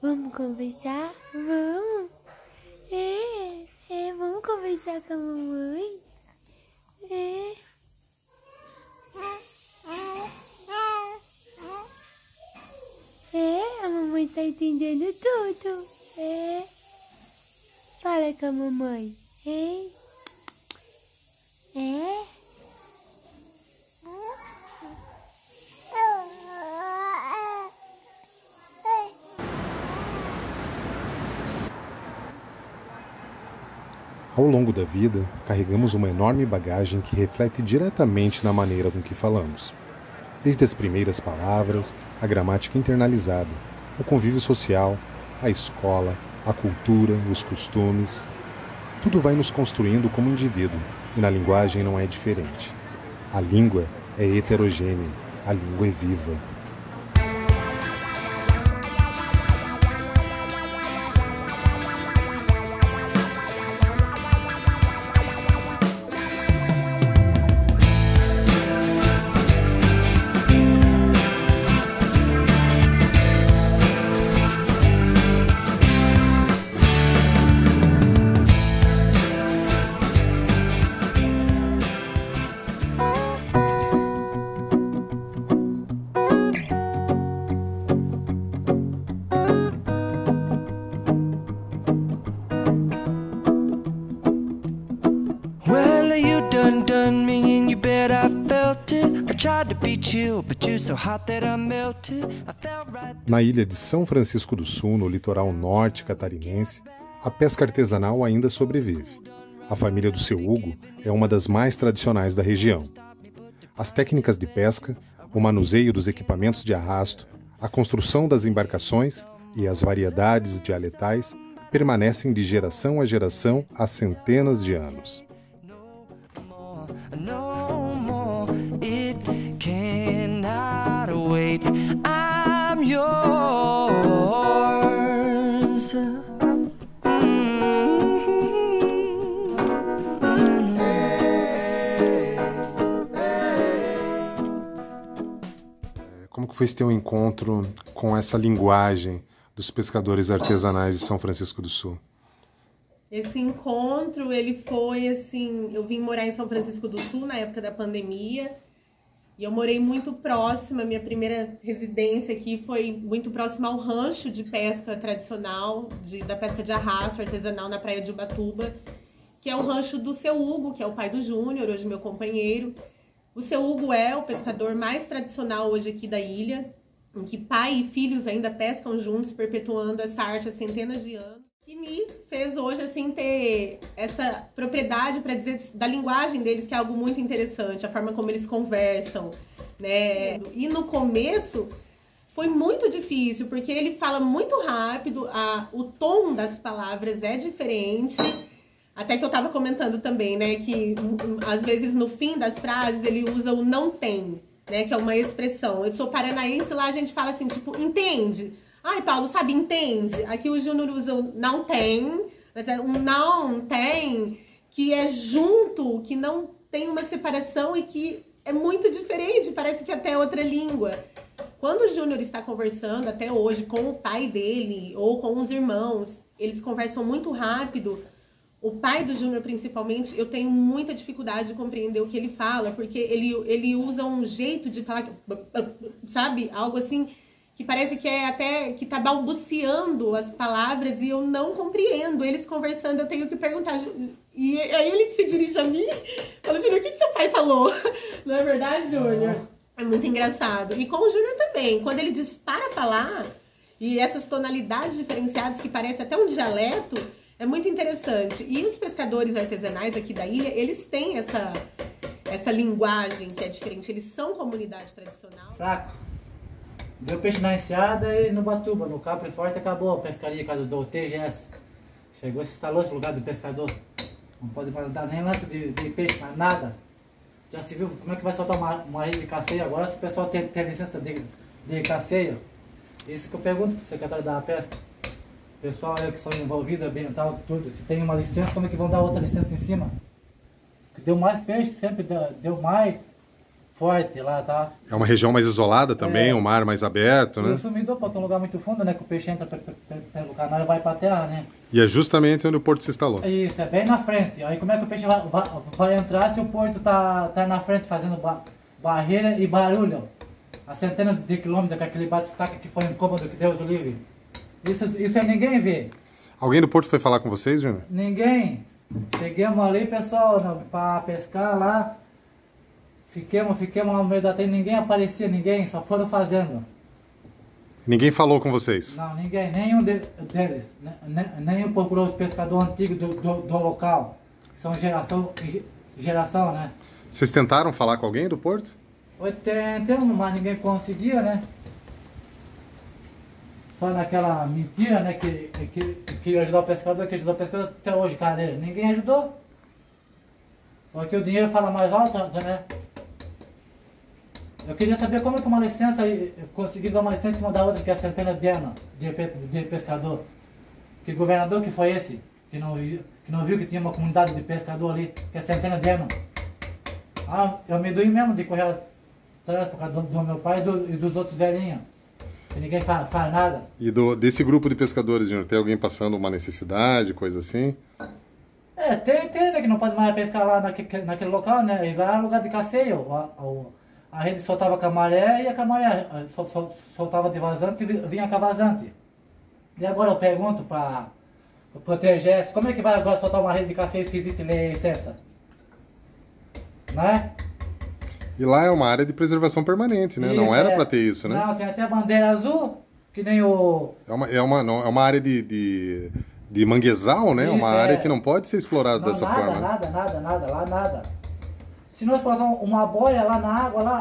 Vamos conversar? Vamos. Vamos conversar com a mamãe? A mamãe tá entendendo tudo. Fala com a mamãe. Ao longo da vida, carregamos uma enorme bagagem que reflete diretamente na maneira com que falamos. Desde as primeiras palavras, a gramática internalizada, o convívio social, a escola, a cultura, os costumes. Tudo vai nos construindo como indivíduo, e na linguagem não é diferente. A língua é heterogênea, a língua é viva. Done me and you bet I felt it. I tried to beat you, but you're so hot that I melted. I felt right. Na ilha de São Francisco do Sul, no litoral norte catarinense, a pesca artesanal ainda sobrevive. A família do seu Hugo é uma das mais tradicionais da região. As técnicas de pesca, o manuseio dos equipamentos de arrasto, a construção das embarcações e as variedades dialetais permanecem de geração a geração há centenas de anos. No more, it cannot wait. I'm yours. Como que foi esse teu encontro com essa linguagem dos pescadores artesanais de São Francisco do Sul? Esse encontro, ele foi assim, eu vim morar em São Francisco do Sul na época da pandemia, e eu morei muito próxima, minha primeira residência aqui foi muito próxima ao rancho de pesca tradicional, da pesca de arrasto artesanal na praia de Ubatuba, que é o rancho do seu Hugo, que é o pai do Júnior, hoje meu companheiro. O seu Hugo é o pescador mais tradicional hoje aqui da ilha, em que pai e filhos ainda pescam juntos, perpetuando essa arte há centenas de anos. Que me fez hoje, assim, ter essa propriedade para dizer da linguagem deles, que é algo muito interessante, a forma como eles conversam, né? E no começo foi muito difícil, porque ele fala muito rápido, o tom das palavras é diferente. Até que eu tava comentando também, né, que às vezes no fim das frases ele usa o não tem, né, que é uma expressão. Eu sou paranaense, lá a gente fala assim, tipo, entende? Ai, Paulo, sabe, entende? Aqui o Júnior usa o não tem, mas é um não tem, que é junto, que não tem uma separação e que é muito diferente, parece que até é outra língua. Quando o Júnior está conversando, até hoje, com o pai dele ou com os irmãos, eles conversam muito rápido. O pai do Júnior, principalmente, eu tenho muita dificuldade de compreender o que ele fala, porque ele usa um jeito de falar, sabe? Algo assim que parece que é até que tá balbuciando as palavras e eu não compreendo. Eles conversando, eu tenho que perguntar. E aí ele se dirige a mim e fala, Júnior, o que seu pai falou? Não é verdade, Júnior? É muito engraçado. E com o Júnior também, quando ele dispara a falar, e essas tonalidades diferenciadas que parece até um dialeto, é muito interessante. E os pescadores artesanais aqui da ilha, eles têm essa linguagem que é diferente. Eles são comunidade tradicional. Fraco. Deu peixe na enseada e no Batuba, no Capri Forte, acabou a pescaria do TGS. Chegou, se instalou esse lugar do pescador. Não pode dar nem lance de peixe, mais nada. Já se viu como é que vai soltar uma rede de caceia agora se o pessoal tem licença de caceia? Isso que eu pergunto pro secretário da pesca. Pessoal aí que são envolvidos, ambiental, tudo. Se tem uma licença, como é que vão dar outra licença em cima? Que deu mais peixe, sempre deu mais. forte lá, tá? É uma região mais isolada também, um mar mais aberto, E né? o sumidor, porque é um lugar muito fundo, né? Que o peixe entra pelo canal e vai pra terra, né? E é justamente onde o porto se instalou. Isso, é bem na frente. Aí como é que o peixe vai entrar se o porto tá na frente fazendo barreira e barulho? A centenas de quilômetros com aquele bate-estaca que foi um incômodo que Deus o livre. Isso aí ninguém vê. Alguém do porto foi falar com vocês, Júnior? Ninguém. Chegamos ali, pessoal, para pescar lá. Fiquemos lá no meio da terra, ninguém aparecia, ninguém, só foram fazendo. Ninguém falou com vocês? Não, ninguém, nenhum deles. Nenhum procurou os pescadores antigos do local. Que são geração, né? Vocês tentaram falar com alguém do porto? Tentamos, mas ninguém conseguia, né? Só naquela mentira, né? Que ajudou o pescador, até hoje, cadê? Ninguém ajudou. Porque o dinheiro fala mais alto, né? Eu queria saber como é que uma licença, conseguir dar uma licença em cima da outra, que é a centena de ano de pescador. Que governador que foi esse? Que não viu que tinha uma comunidade de pescador ali, que é centena de ano. Ah, eu me doí mesmo de correr atrás por causa do meu pai e dos outros velhinhos. Que ninguém faz nada. E desse grupo de pescadores, Júnior, tem alguém passando uma necessidade, coisa assim? Tem, né, que não pode mais pescar lá naquele local, né? E lá é lugar de casseio. A rede soltava com a maré e a maré soltava de vazante e vinha com a vazante. E agora eu pergunto para o TGS, como é que vai agora soltar uma rede de casseio se existe licença? Não é? E lá é uma área de preservação permanente, né? Não era para ter isso, né? Não, tem até bandeira azul, que nem o... É uma área de manguezal, né? Isso, uma área que não pode ser explorada dessa forma. Nada. Se nós colocarmos uma boia lá na água, lá,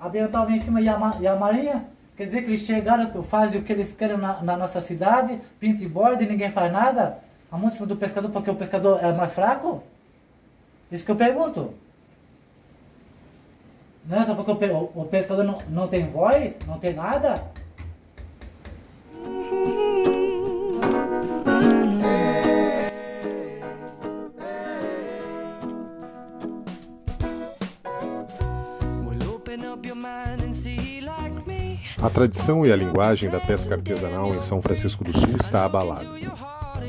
a ambiental vem em cima e a marinha, quer dizer que eles chegaram, fazem o que eles querem na nossa cidade, pinta e borda e ninguém faz nada? A música do pescador, porque o pescador é mais fraco? Isso que eu pergunto. Não é só porque o pescador não tem voz, não tem nada? A tradição e a linguagem da pesca artesanal em São Francisco do Sul está abalada.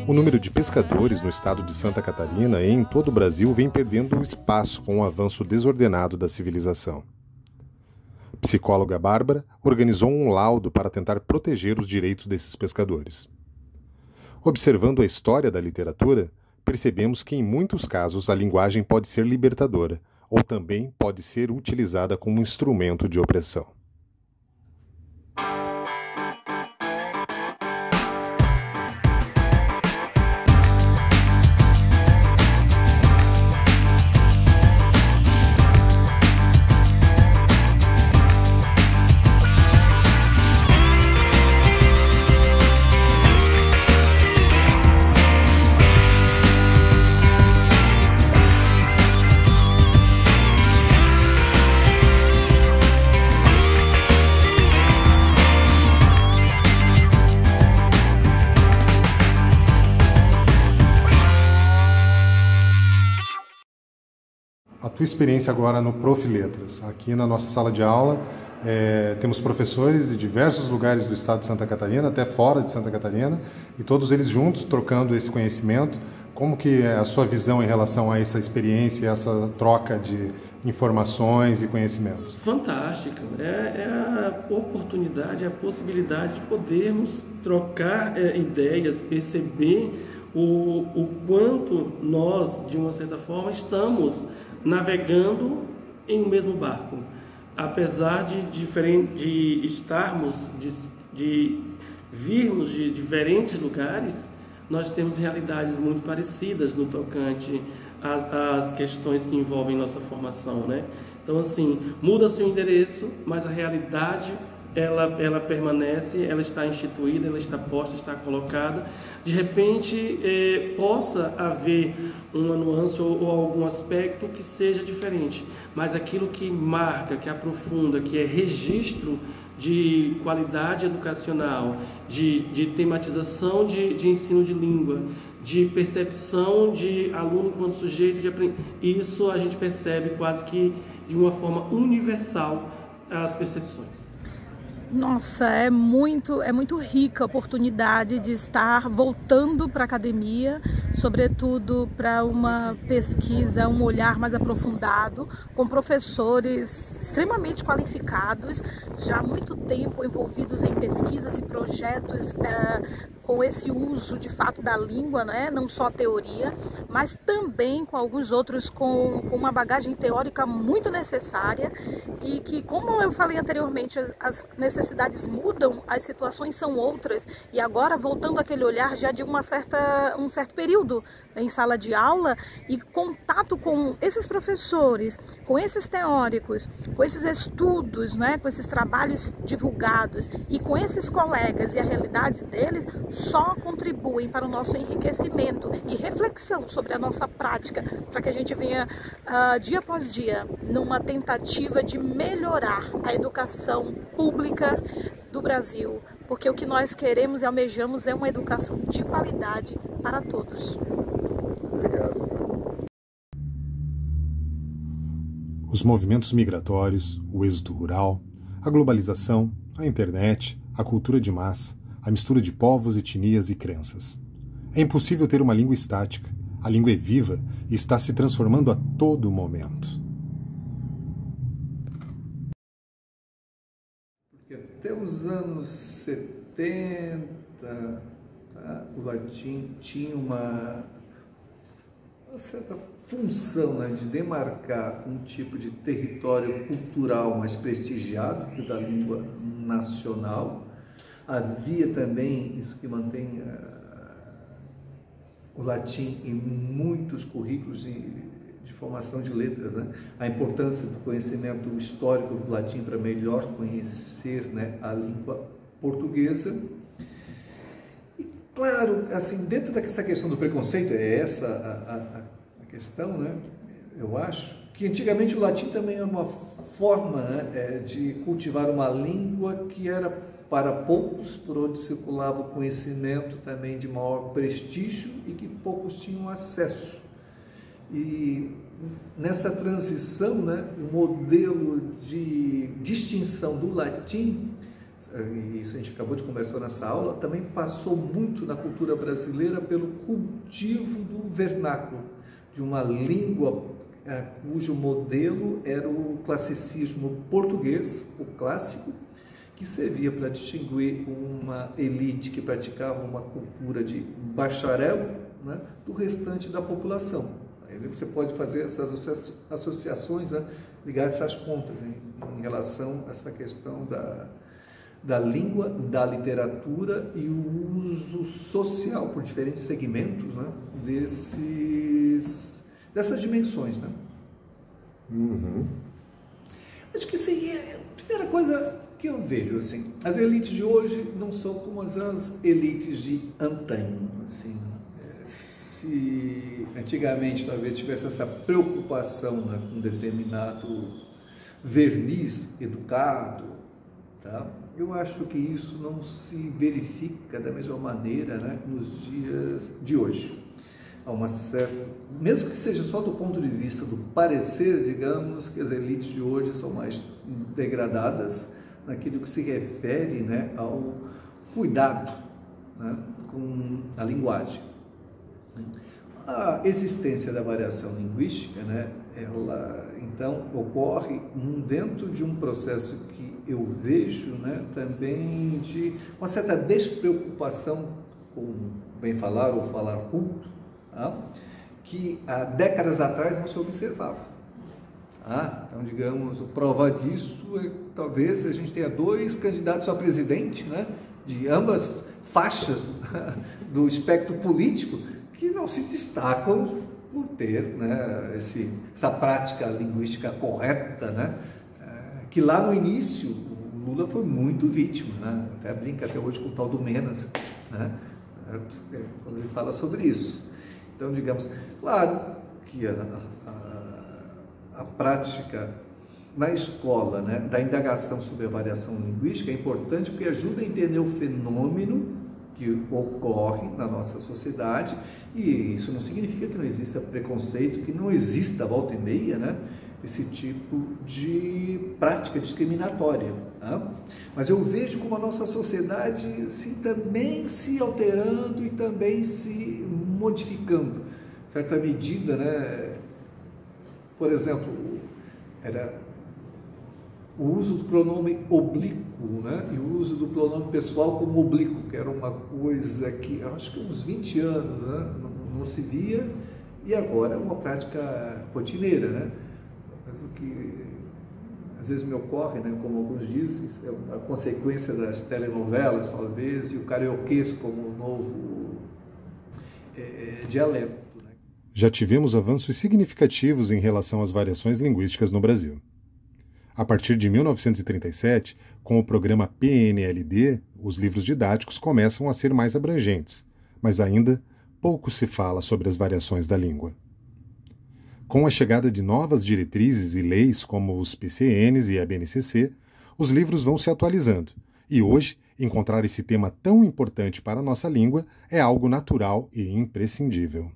O número de pescadores no estado de Santa Catarina e em todo o Brasil vem perdendo espaço com o avanço desordenado da civilização. A psicóloga Bárbara organizou um laudo para tentar proteger os direitos desses pescadores. Observando a história da literatura, percebemos que em muitos casos a linguagem pode ser libertadora ou também pode ser utilizada como instrumento de opressão. A tua experiência agora no Prof. Letras. Aqui na nossa sala de aula temos professores de diversos lugares do estado de Santa Catarina, até fora de Santa Catarina, e todos eles juntos trocando esse conhecimento. Como que é a sua visão em relação a essa experiência, essa troca de informações e conhecimentos? Fantástica. É a oportunidade, a possibilidade de podermos trocar ideias, perceber o quanto nós, de uma certa forma, estamos navegando em um mesmo barco, apesar de estarmos, de virmos de diferentes lugares, nós temos realidades muito parecidas no tocante às questões que envolvem nossa formação, né? Então, assim, muda-se o endereço, mas a realidade ela permanece, ela está instituída, ela está posta, está colocada. De repente possa haver uma nuance ou algum aspecto que seja diferente, mas aquilo que marca, que aprofunda, que é registro de qualidade educacional, de tematização de ensino de língua, de percepção de aluno quanto sujeito de aprendizagem. Isso a gente percebe quase que de uma forma universal as percepções. Nossa, é muito rica a oportunidade de estar voltando para a academia, sobretudo para uma pesquisa, um olhar mais aprofundado, com professores extremamente qualificados, já há muito tempo envolvidos em pesquisas e projetos com esse uso de fato da língua, né? Não só a teoria, mas também com alguns outros com uma bagagem teórica muito necessária e que, como eu falei anteriormente, as necessidades mudam, as situações são outras, e agora voltando aquele olhar já de um certo período em sala de aula e contato com esses professores, com esses teóricos, com esses estudos, né, com esses trabalhos divulgados e com esses colegas e a realidade deles só contribuem para o nosso enriquecimento e reflexão sobre a nossa prática, para que a gente venha dia após dia numa tentativa de melhorar a educação pública do Brasil, porque o que nós queremos e almejamos é uma educação de qualidade para todos. Obrigado. Os movimentos migratórios, o êxodo rural, a globalização, a internet, a cultura de massa, a mistura de povos, etnias e crenças. É impossível ter uma língua estática. A língua é viva e está se transformando a todo momento. Porque até os anos 70, o latim tinha uma certa função, né, de demarcar um tipo de território cultural mais prestigiado que o da língua nacional. Havia também isso que mantém o latim em muitos currículos de formação de letras, né? A importância do conhecimento histórico do latim para melhor conhecer, né, a língua portuguesa. E claro, assim, dentro dessa questão do preconceito, é essa a questão, né? Eu acho que antigamente o latim também era uma forma, né, de cultivar uma língua que era para poucos, por onde circulava o conhecimento também de maior prestígio e que poucos tinham acesso. E nessa transição, né, o modelo de distinção do latim, e isso a gente acabou de conversar nessa aula, também passou muito na cultura brasileira pelo cultivo do vernáculo, de uma língua cujo modelo era o classicismo português, o clássico, que servia para distinguir uma elite que praticava uma cultura de bacharel, né, do restante da população. Aí você pode fazer essas associações, né, ligar essas pontas em relação a essa questão da língua, da literatura e o uso social por diferentes segmentos, né, dessas dimensões. Né? Uhum. Acho que sim, a primeira coisa que eu vejo, assim, as elites de hoje não são como as elites de antanho, assim. Se antigamente talvez tivesse essa preocupação, né, com determinado verniz educado, tá? Eu acho que isso não se verifica da mesma maneira, né, nos dias de hoje. Há uma certa, mesmo que seja só do ponto de vista do parecer, digamos que as elites de hoje são mais degradadas naquilo que se refere, né, ao cuidado, né, com a linguagem. A existência da variação linguística, né, ela então ocorre dentro de um processo que eu vejo, né, também de uma certa despreocupação com bem falar ou falar culto, tá, que há décadas atrás não se observava. Então, digamos, prova disso é talvez a gente tenha 2 candidatos a presidente, né, de ambas faixas do espectro político, que não se destacam por ter, né, essa prática linguística correta, né, que lá no início o Lula foi muito vítima, né, até brinca até hoje com o tal do Menas, né, quando ele fala sobre isso. Então, digamos, claro que a prática na escola, né, da indagação sobre a variação linguística é importante porque ajuda a entender o fenômeno que ocorre na nossa sociedade, e isso não significa que não exista preconceito, que não exista, volta e meia, né, esse tipo de prática discriminatória. Tá? Mas eu vejo como a nossa sociedade assim, também se alterando e também se modificando. Em certa medida, né, por exemplo, era o uso do pronome oblíquo, né? E o uso do pronome pessoal como oblíquo, que era uma coisa que, acho que uns 20 anos, né? não se via, e agora é uma prática rotineira, né? Mas o que às vezes me ocorre, né? Como alguns dizem, é uma consequência das telenovelas, talvez, e o carioquês como novo dialeto. Né? Já tivemos avanços significativos em relação às variações linguísticas no Brasil. A partir de 1937, com o programa PNLD, os livros didáticos começam a ser mais abrangentes, mas ainda pouco se fala sobre as variações da língua. Com a chegada de novas diretrizes e leis como os PCNs e a BNCC, os livros vão se atualizando, e hoje, encontrar esse tema tão importante para a nossa língua é algo natural e imprescindível.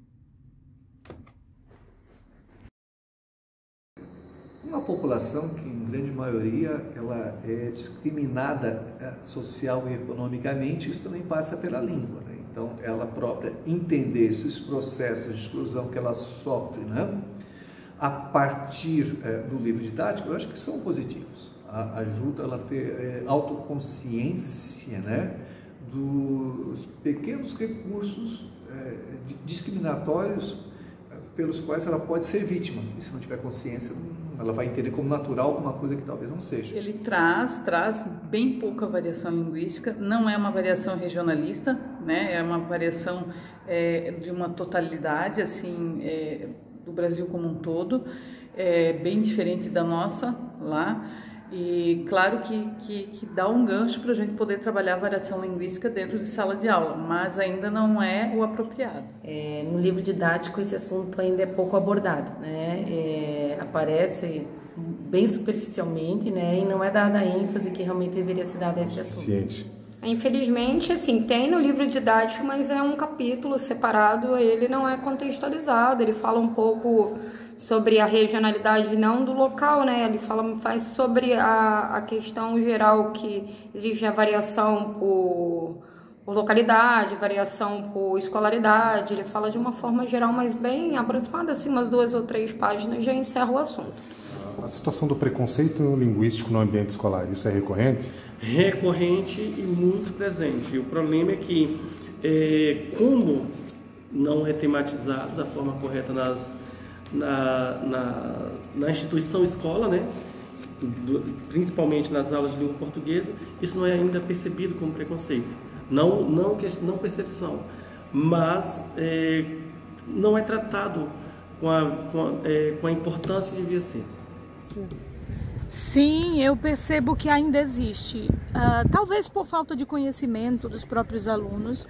Uma população que, em grande maioria, ela é discriminada social e economicamente, isso também passa pela língua, né? Então, ela própria entender esses processos de exclusão que ela sofre, né? A partir do livro didático, eu acho que são positivos. Ajuda ela a ter autoconsciência, né? Dos pequenos recursos discriminatórios pelos quais ela pode ser vítima. E se não tiver consciência, ela vai entender como natural alguma coisa que talvez não seja. Ele traz bem pouca variação linguística, não é uma variação regionalista, né? É uma variação de uma totalidade assim, do Brasil como um todo, bem diferente da nossa lá. E claro que dá um gancho para a gente poder trabalhar a variação linguística dentro de sala de aula, mas ainda não é o apropriado. No livro didático esse assunto ainda é pouco abordado, né? Aparece bem superficialmente, né? E não é dada a ênfase que realmente deveria ser dada a esse assunto. Infelizmente, assim, tem no livro didático, mas é um capítulo separado, ele não é contextualizado, ele fala um pouco sobre a regionalidade não do local, né? Ele faz sobre a questão geral que existe a variação por localidade, variação por escolaridade, ele fala de uma forma geral, mas bem aproximada, assim, umas 2 ou 3 páginas já encerra o assunto. A situação do preconceito linguístico no ambiente escolar, isso é recorrente? Recorrente e muito presente. E o problema é que, como não é tematizado da forma correta na instituição escola, né? Principalmente nas aulas de língua portuguesa, isso não é ainda percebido como preconceito. Não percepção, mas não é tratado com a importância que devia ser. Sim, eu percebo que ainda existe, talvez por falta de conhecimento dos próprios alunos,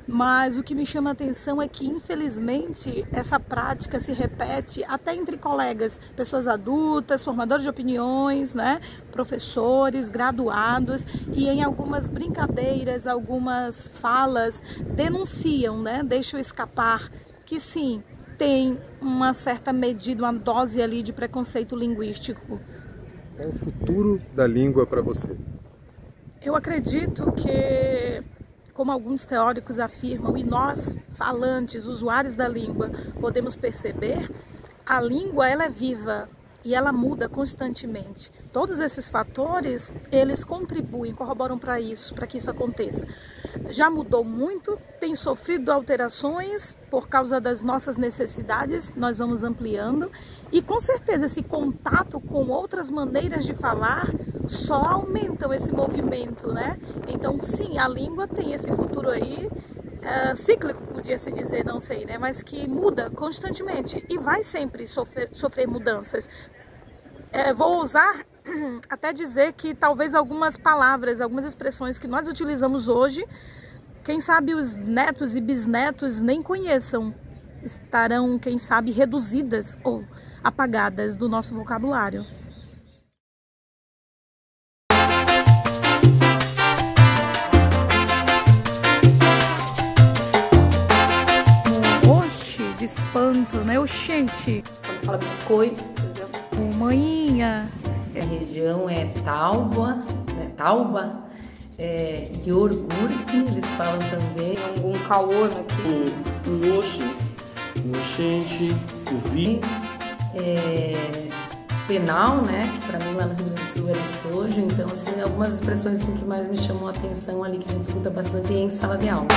mas o que me chama a atenção é que, infelizmente, essa prática se repete até entre colegas, pessoas adultas, formadores de opiniões, né? Professores, graduados, e em algumas brincadeiras, algumas falas denunciam, né? Deixam escapar que sim, tem uma certa medida, uma dose ali de preconceito linguístico. Qual é o futuro da língua para você? Eu acredito que, como alguns teóricos afirmam, e nós, falantes, usuários da língua, podemos perceber, a língua ela é viva e ela muda constantemente. Todos esses fatores, eles contribuem, corroboram para que isso aconteça. Já mudou muito, tem sofrido alterações por causa das nossas necessidades, nós vamos ampliando, e com certeza esse contato com outras maneiras de falar só aumentam esse movimento, né? Então sim, a língua tem esse futuro aí, cíclico, podia se dizer, não sei, né? Mas que muda constantemente e vai sempre sofrer mudanças. Vou ousar até dizer que talvez algumas palavras, algumas expressões que nós utilizamos hoje, quem sabe os netos e bisnetos nem conheçam, estarão, quem sabe, reduzidas ou apagadas do nosso vocabulário. biscoito, por exemplo. Manhinha. A região é Tauba, né? Tauba, iogurte, eles falam também. Algum caona aqui. O oxe, o oxente, o vi. Penal, né? Que pra mim lá no Rio Grande do Sul era estojo. Então, assim, algumas expressões assim, que mais me chamam a atenção ali, que a gente escuta bastante em sala de aula.